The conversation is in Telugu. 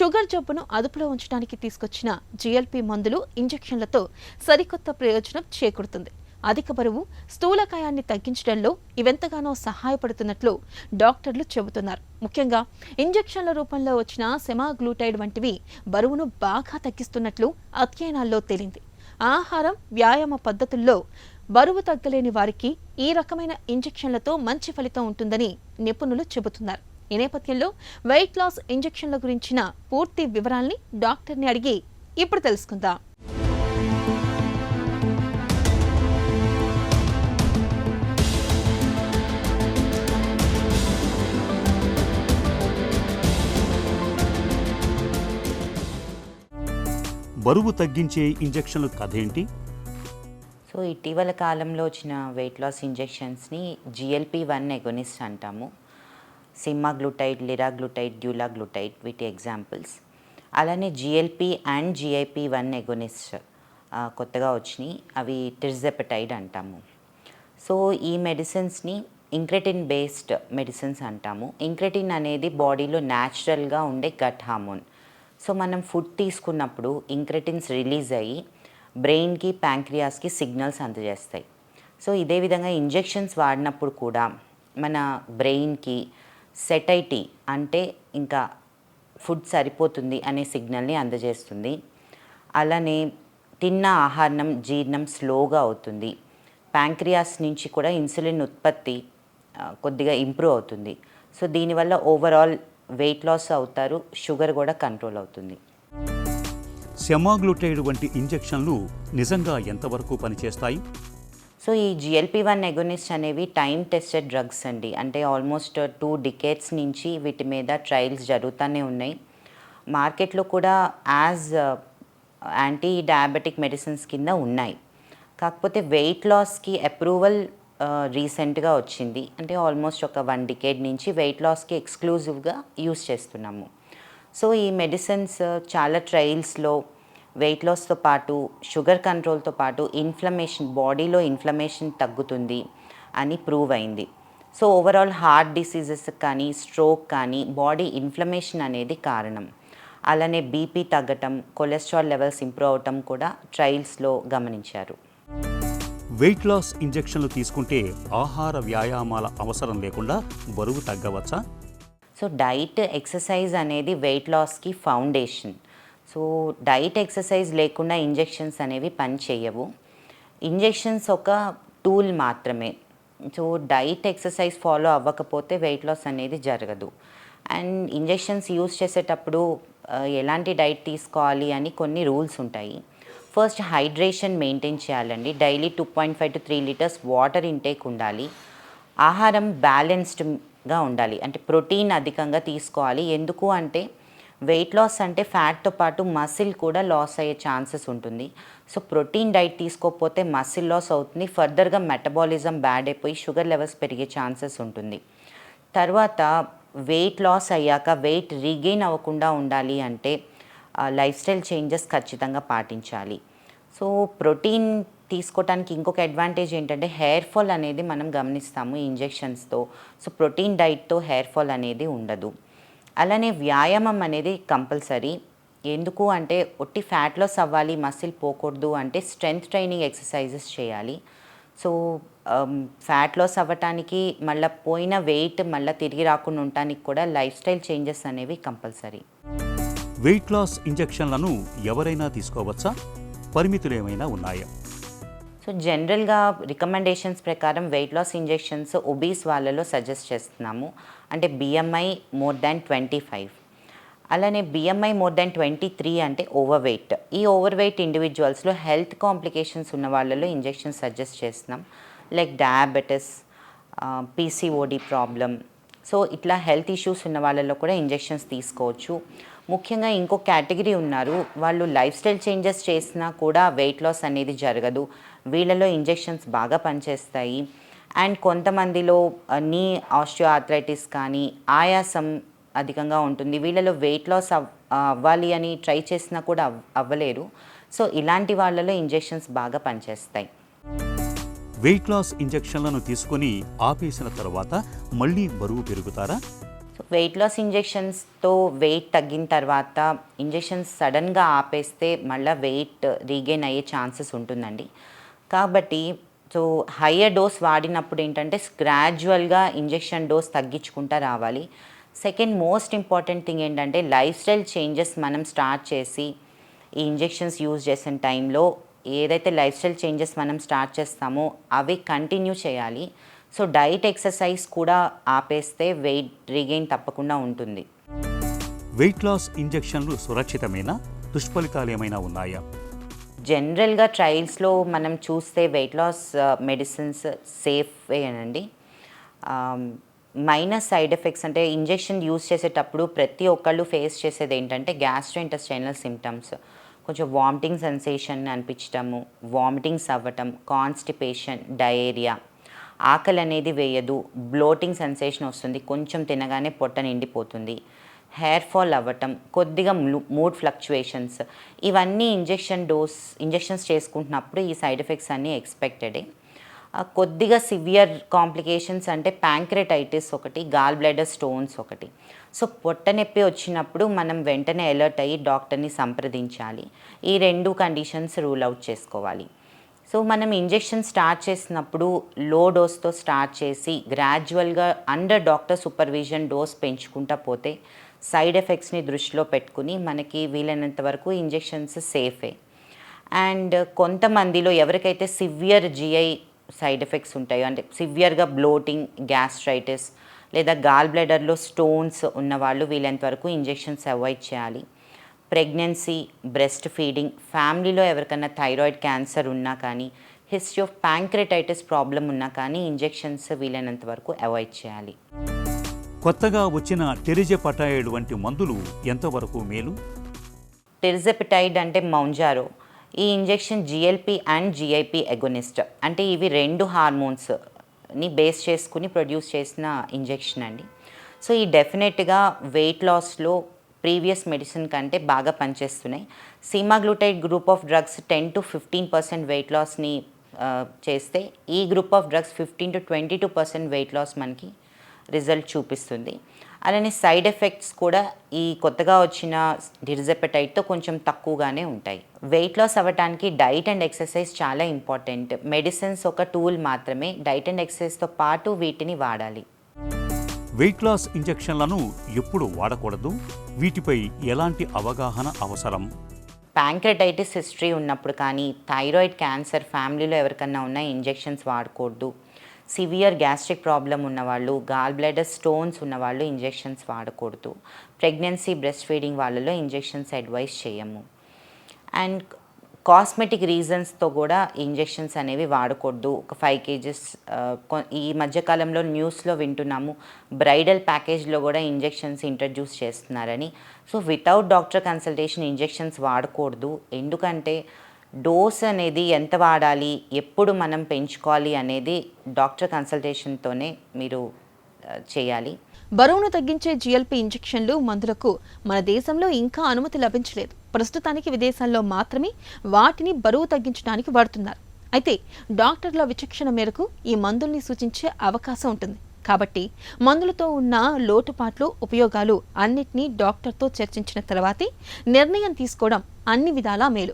షుగర్ జబ్బును అదుపులో ఉంచడానికి తీసుకొచ్చిన జిఎల్పి మందులు, ఇంజెక్షన్లతో సరికొత్త ప్రయోజనం చేకూరుతుంది. అధిక బరువు, స్థూలకాయాన్ని తగ్గించడంలో ఇవెంతగానో సహాయపడుతున్నట్లు డాక్టర్లు చెబుతున్నారు. ముఖ్యంగా ఇంజెక్షన్ల రూపంలో వచ్చిన సెమాగ్లూటైడ్ వంటివి బరువును బాగా తగ్గిస్తున్నట్లు అధ్యయనాల్లో తేలింది. ఆహారం, వ్యాయామ పద్ధతుల్లో బరువు తగ్గలేని వారికి ఈ రకమైన ఇంజెక్షన్లతో మంచి ఫలితం ఉంటుందని నిపుణులు చెబుతున్నారు. ఈ నేపథ్యంలో వెయిట్ లాస్ ఇంజెక్షన్ల గురించిన పూర్తి వివరాల్ని డాక్టర్ని అడిగి ఇప్పుడు తెలుసుకుందాం. బరువు తగ్గించే ఇంజెక్షన్ల కథ ఏంటి? సో ఇటీవల కాలంలో వచ్చిన వెయిట్ లాస్ ఇంజెక్షన్స్ని GLP-1 ఎగోనిస్ట్ అంటాము. సెమాగ్లూటైడ్, లిరాగ్లూటైడ్, డ్యూలాగ్లూటైడ్ వీటి ఎగ్జాంపుల్స్. అలానే GLP అండ్ GIP-1 ఎగోనిస్ట్ కొత్తగా వచ్చినాయి. అవి టిర్జెపెటైడ్ అంటాము. సో ఈ మెడిసిన్స్ని ఇంక్రెటిన్ బేస్డ్ మెడిసిన్స్ అంటాము. ఇంక్రెటిన్ అనేది బాడీలో న్యాచురల్గా ఉండే గట్ హార్మోన్. సో మనం ఫుడ్ తీసుకున్నప్పుడు ఇంక్రెటిన్స్ రిలీజ్ అయ్యి బ్రెయిన్కి, ప్యాంక్రియాస్కి సిగ్నల్స్ అందజేస్తాయి. సో ఇదే విధంగా ఇంజెక్షన్స్ వాడినప్పుడు కూడా మన బ్రెయిన్కి సెటైటీ అంటే ఇంకా ఫుడ్ సరిపోతుంది అనే సిగ్నల్ని అందజేస్తుంది. అలానే తిన్న ఆహారం జీర్ణం స్లోగా అవుతుంది. ప్యాంక్రియాస్ నుంచి కూడా ఇన్సులిన్ ఉత్పత్తి కొద్దిగా ఇంప్రూవ్ అవుతుంది. సో దీనివల్ల ఓవరాల్ వెయిట్ లాస్ అవుతారు, షుగర్ కూడా కంట్రోల్ అవుతుంది. సెమాగ్లూటైడ్ వంటి ఇంజెక్షన్లు నిజంగా ఎంతవరకు పనిచేస్తాయి? సో ఈ GLP-1 ఎగోనిస్ట్ అనేవి టైం టెస్టెడ్ డ్రగ్స్ అండి. అంటే ఆల్మోస్ట్ 2 decades నుంచి వీటి మీద ట్రయల్స్ జరుగుతూనే ఉన్నాయి. మార్కెట్లో కూడా యాజ్ యాంటీ డయాబెటిక్ మెడిసిన్స్ కింద ఉన్నాయి. కాకపోతే వెయిట్ లాస్కి అప్రూవల్ రీసెంట్గా వచ్చింది. అంటే ఆల్మోస్ట్ ఒక 1 decade నుంచి వెయిట్ లాస్కి ఎక్స్క్లూజివ్గా యూస్ చేస్తున్నాము. సో ఈ మెడిసిన్స్ చాలా ట్రయల్స్లో వెయిట్ లాస్తో పాటు షుగర్ కంట్రోల్తో పాటు ఇన్ఫ్లమేషన్, బాడీలో ఇన్ఫ్లమేషన్ తగ్గుతుంది అని ప్రూవ్ అయింది. సో ఓవరాల్ హార్ట్ డిసీజెస్ కానీ, స్ట్రోక్ కానీ బాడీ ఇన్ఫ్లమేషన్ అనేది కారణం. అలానే బీపీ తగ్గటం, కొలెస్ట్రాల్ లెవెల్స్ ఇంప్రూవ్ అవటం కూడా ట్రయల్స్లో గమనించారు. వెయిట్ లాస్ ఇంజెక్షన్లు తీసుకుంటే ఆహార వ్యాయామాల అవసరం లేకుండా బరువు తగ్గవచ్చా? సో డైట్, ఎక్సర్సైజ్ అనేది వెయిట్ లాస్కి ఫౌండేషన్. సో డైట్, ఎక్సర్సైజ్ లేకుండా ఇంజెక్షన్స్ అనేవి పని చేయవు. ఇంజెక్షన్స్ ఒక టూల్ మాత్రమే. సో డైట్, ఎక్సర్సైజ్ ఫాలో అవ్వకపోతే వెయిట్ లాస్ అనేది జరగదు. అండ్ ఇంజెక్షన్స్ యూస్ చేసేటప్పుడు ఎలాంటి డైట్ తీసుకోవాలి అని కొన్ని రూల్స్ ఉంటాయి. ఫస్ట్ హైడ్రేషన్ మెయింటైన్ చేయాలండి. Daily 2.5 to 3 liters water intake ఉండాలి. ఆహారం బ్యాలెన్స్డ్గా ఉండాలి. అంటే ప్రోటీన్ అధికంగా తీసుకోవాలి. ఎందుకు అంటే వెయిట్ లాస్ అంటే ఫ్యాట్తో పాటు మసిల్ కూడా లాస్ అయ్యే ఛాన్సెస్ ఉంటుంది. సో ప్రోటీన్ డైట్ తీసుకోకపోతే మసిల్ లాస్ అవుతుంది. ఫర్దర్గా మెటబాలిజం బ్యాడ్ అయిపోయి షుగర్ లెవెల్స్ పెరిగే ఛాన్సెస్ ఉంటుంది. తర్వాత వెయిట్ లాస్ అయ్యాక వెయిట్ రీగెయిన్ అవ్వకుండా ఉండాలి అంటే లైఫ్ స్టైల్ చేంజెస్ ఖచ్చితంగా పాటించాలి. సో ప్రోటీన్ తీసుకోవటానికి ఇంకొక అడ్వాంటేజ్ ఏంటంటే హెయిర్ ఫాల్ అనేది మనం గమనిస్తాము ఈ ఇంజెక్షన్స్తో. సో ప్రోటీన్ డైట్తో హెయిర్ ఫాల్ అనేది ఉండదు. అలానే వ్యాయామం అనేది కంపల్సరీ. ఎందుకు అంటే ఒట్టి ఫ్యాట్ లాస్ అవ్వాలి, మసిల్ పోకూడదు అంటే స్ట్రెంగ్త్ ట్రైనింగ్ ఎక్సర్సైజెస్ చేయాలి. సో ఫ్యాట్ లాస్ అవ్వటానికి, మళ్ళీ పోయిన వెయిట్ మళ్ళీ తిరిగి రాకుండా ఉండటానికి కూడా లైఫ్ స్టైల్ చేంజెస్ అనేవి కంపల్సరీ. వెయిట్ లాస్ ఇంజెక్షన్లను ఎవరైనా తీసుకోవచ్చా? పరిమితులు ఏమైనా ఉన్నాయా? సో జనరల్గా రికమెండేషన్స్ ప్రకారం వెయిట్ లాస్ ఇంజెక్షన్స్ ఒబీస్ వాళ్ళలో సజెస్ట్ చేస్తున్నాము. అంటే BMI more than 25. అలానే BMI more than 23 అంటే ఓవర్ వెయిట్. ఈ ఓవర్ వెయిట్ ఇండివిజువల్స్లో హెల్త్ కాంప్లికేషన్స్ ఉన్న వాళ్ళలో ఇంజెక్షన్ సజెస్ట్ చేస్తున్నాం. Like diabetes, PCOD problem. So ఇట్లా హెల్త్ ఇష్యూస్ ఉన్న వాళ్ళలో కూడా ఇంజెక్షన్స్ తీసుకోవచ్చు. ముఖ్యంగా ఇంకో కేటగిరీ ఉన్నారు, వాళ్ళు లైఫ్ స్టైల్ చేంజెస్ చేసినా కూడా వెయిట్ లాస్ అనేది జరగదు. వీళ్ళలో ఇంజెక్షన్స్ బాగా పనిచేస్తాయి. అండ్ కొంతమందిలో నీ ఆస్టియోఆర్థరైటిస్ కానీ, ఆయాసం అధికంగా ఉంటుంది. వీళ్ళలో వెయిట్ లాస్ అవ్వాలి అని ట్రై చేసినా కూడా అవ్వలేరు. సో ఇలాంటి వాళ్ళలో ఇంజెక్షన్స్ బాగా పనిచేస్తాయి. వెయిట్ లాస్ ఇంజెక్షన్లను తీసుకొని ఆపేసిన తర్వాత మళ్ళీ బరువు పెరుగుతారా? సో వెయిట్ లాస్ ఇంజెక్షన్స్తో వెయిట్ తగ్గిన తర్వాత ఇంజెక్షన్స్ సడన్గా ఆపేస్తే మళ్ళీ వెయిట్ రీగెయిన్ అయ్యే ఛాన్సెస్ ఉంటుందండి. కాబట్టి సో హయ్యర్ డోస్ వాడినప్పుడు ఏంటంటే గ్రాడ్యువల్గా ఇంజెక్షన్ డోస్ తగ్గించుకుంటూ రావాలి. సెకండ్ మోస్ట్ ఇంపార్టెంట్ థింగ్ ఏంటంటే లైఫ్ స్టైల్ చేంజెస్ మనం స్టార్ట్ చేసి ఈ ఇంజెక్షన్స్ యూజ్ చేసిన టైంలో ఏదైతే లైఫ్ స్టైల్ చేంజెస్ మనం స్టార్ట్ చేస్తామో అవి కంటిన్యూ చేయాలి. సో డైట్ ఎక్సర్సైజ్ కూడా ఆపేస్తే వెయిట్ రీగెయిన్ తప్పకుండా ఉంటుంది. వెయిట్ లాస్ ఇంజెక్షన్లు సురక్షితమేనా? దుష్ఫలితాలు ఏమైనా ఉన్నాయా? జనరల్గా ట్రయల్స్లో మనం చూస్తే వెయిట్ లాస్ మెడిసిన్స్ సేఫేనండి. మైనస్ సైడ్ ఎఫెక్ట్స్ అంటే ఇంజెక్షన్ యూజ్ చేసేటప్పుడు ప్రతి ఒక్కళ్ళు ఫేస్ చేసేది ఏంటంటే గ్యాస్ట్రోఇంటెస్టైనల్ సిమ్టమ్స్, కొంచెం వామిటింగ్ సెన్సేషన్ అనిపించటము, వామిటింగ్స్ అవ్వటం, కాన్స్టిపేషన్, డయేరియా, ఆకలి అనేది వేయదు, బ్లోటింగ్ సెన్సేషన్ వస్తుంది, కొంచెం తినగానే పొట్ట నిండిపోతుంది, హెయిర్ ఫాల్ అవ్వటం, కొద్దిగా మూడ్ ఫ్లక్చువేషన్స్, ఇవన్నీ ఇంజెక్షన్స్ చేసుకుంటున్నప్పుడు ఈ సైడ్ ఎఫెక్ట్స్ అన్నీ ఎక్స్పెక్టెడే. కొద్దిగా సివియర్ కాంప్లికేషన్స్ అంటే ప్యాంక్రెటైటిస్ ఒకటి, గాల్ బ్లాడర్ స్టోన్స్ ఒకటి. సో పొట్ట నొప్పి వచ్చినప్పుడు మనం వెంటనే అలర్ట్ అయ్యి డాక్టర్ని సంప్రదించాలి. ఈ 2 కండిషన్స్ రూల్ అవుట్ చేసుకోవాలి. సో మనం ఇంజెక్షన్ స్టార్ట్ చేసినప్పుడు లో డోస్తో స్టార్ట్ చేసి గ్రాడ్యువల్గా అండర్ డాక్టర్ సూపర్విజన్ డోస్ పెంచుకుంటా పోతే సైడ్ ఎఫెక్ట్స్ని దృష్టిలో పెట్టుకుని మనకి వీలైనంత వరకు ఇంజెక్షన్స్ సేఫే. అండ్ కొంతమందిలో ఎవరికైతే సివియర్ జిఐ సైడ్ ఎఫెక్ట్స్ ఉంటాయో అంటే సివియర్గా బ్లోటింగ్, గ్యాస్ట్రైటిస్ లేదా గాల్ బ్లాడర్లో స్టోన్స్ ఉన్నవాళ్ళు వీలైనంత వరకు ఇంజెక్షన్స్ అవాయిడ్ చేయాలి. ప్రెగ్నెన్సీ, బ్రెస్ట్ ఫీడింగ్, ఫ్యామిలీలో ఎవరికైనా థైరాయిడ్ క్యాన్సర్ ఉన్నా కానీ, హిస్టరీ ఆఫ్ ప్యాంక్రెటైటిస్ ప్రాబ్లం ఉన్నా కానీ ఇంజెక్షన్స్ వీలైనంత వరకు అవాయిడ్ చేయాలి. కొత్తగా వచ్చిన టెరిజెపటైడ్ వంటి మందులు ఎంతవరకు మేలు? టెరిజెపటైడ్ అంటే మౌంజారో. ఈ injection GLP and GIP agonist అంటే ఇవి 2 హార్మోన్స్ని బేస్ చేసుకుని ప్రొడ్యూస్ చేసిన ఇంజెక్షన్ అండి. సో ఈ డెఫినెట్గా వెయిట్ లాస్లో ప్రీవియస్ మెడిసిన్ కంటే బాగా పనిచేస్తున్నాయి. Semaglutide group of drugs 10 to 15% weight లాస్ని చేస్తే ఈ group of drugs 15 to 22% weight loss మనకి రిజల్ట్ చూపిస్తుంది. అలానే సైడ్ ఎఫెక్ట్స్ కూడా ఈ కొత్తగా వచ్చిన టెరిజెపటైడ్తో కొంచెం తక్కువగానే ఉంటాయి. వెయిట్ లాస్ అవ్వడానికి డైట్ అండ్ ఎక్సర్సైజ్ చాలా ఇంపార్టెంట్. మెడిసిన్స్ ఒక టూల్ మాత్రమే, డైట్ అండ్ ఎక్సర్సైజ్తో పాటు వీటిని వాడాలి. వెయిట్ లాస్ ఇంజెక్షన్లను ఎప్పుడు వాడకూడదు? వీటిపై ఎలాంటి అవగాహన అవసరం? ప్యాంక్రెటైటిస్ హిస్టరీ ఉన్నప్పుడు కానీ, థైరాయిడ్ క్యాన్సర్ ఫ్యామిలీలో ఎవరికన్నా ఉన్న ఇంజెక్షన్స్ వాడకూడదు. సివియర్ గ్యాస్ట్రిక్ ప్రాబ్లం ఉన్నవాళ్ళు, గాల్ బ్లాడర్ స్టోన్స్ ఉన్నవాళ్ళు ఇంజెక్షన్స్ వాడకూడదు. ప్రెగ్నెన్సీ, బ్రెస్ట్ ఫీడింగ్ వాళ్ళలో ఇంజెక్షన్స్ అడ్వైస్ చేయము. అండ్ కాస్మెటిక్ రీజన్స్తో కూడా ఇంజెక్షన్స్ అనేవి వాడకూడదు. ఒక 5 kgs ఈ మధ్యకాలంలో న్యూస్లో వింటున్నాము బ్రైడల్ ప్యాకేజ్లో కూడా ఇంజెక్షన్స్ ఇంట్రడ్యూస్ చేస్తున్నారని. So without doctor consultation injections వాడకూడదు. ఎందుకంటే డోస్ అనేది ఎంత వాడాలి, ఎప్పుడు మనం పెంచుకోవాలి అనేది డాక్టర్ కన్సల్టేషన్తోనే మీరు చేయాలి. బరువును తగ్గించే జిఎల్పి ఇంజెక్షన్లు మందులకు మన దేశంలో ఇంకా అనుమతి లభించలేదు. ప్రస్తుతానికి విదేశాల్లో మాత్రమే వాటిని బరువు తగ్గించడానికి వాడుతున్నారు. అయితే డాక్టర్ల విచక్షణ మేరకు ఈ మందుల్ని సూచించే అవకాశం ఉంటుంది. కాబట్టి మందులతో ఉన్న లోటుపాట్లు, ఉపయోగాలు అన్నిటినీ డాక్టర్తో చర్చించిన తర్వాతే నిర్ణయం తీసుకోవడం అన్ని విధాలా మేలు.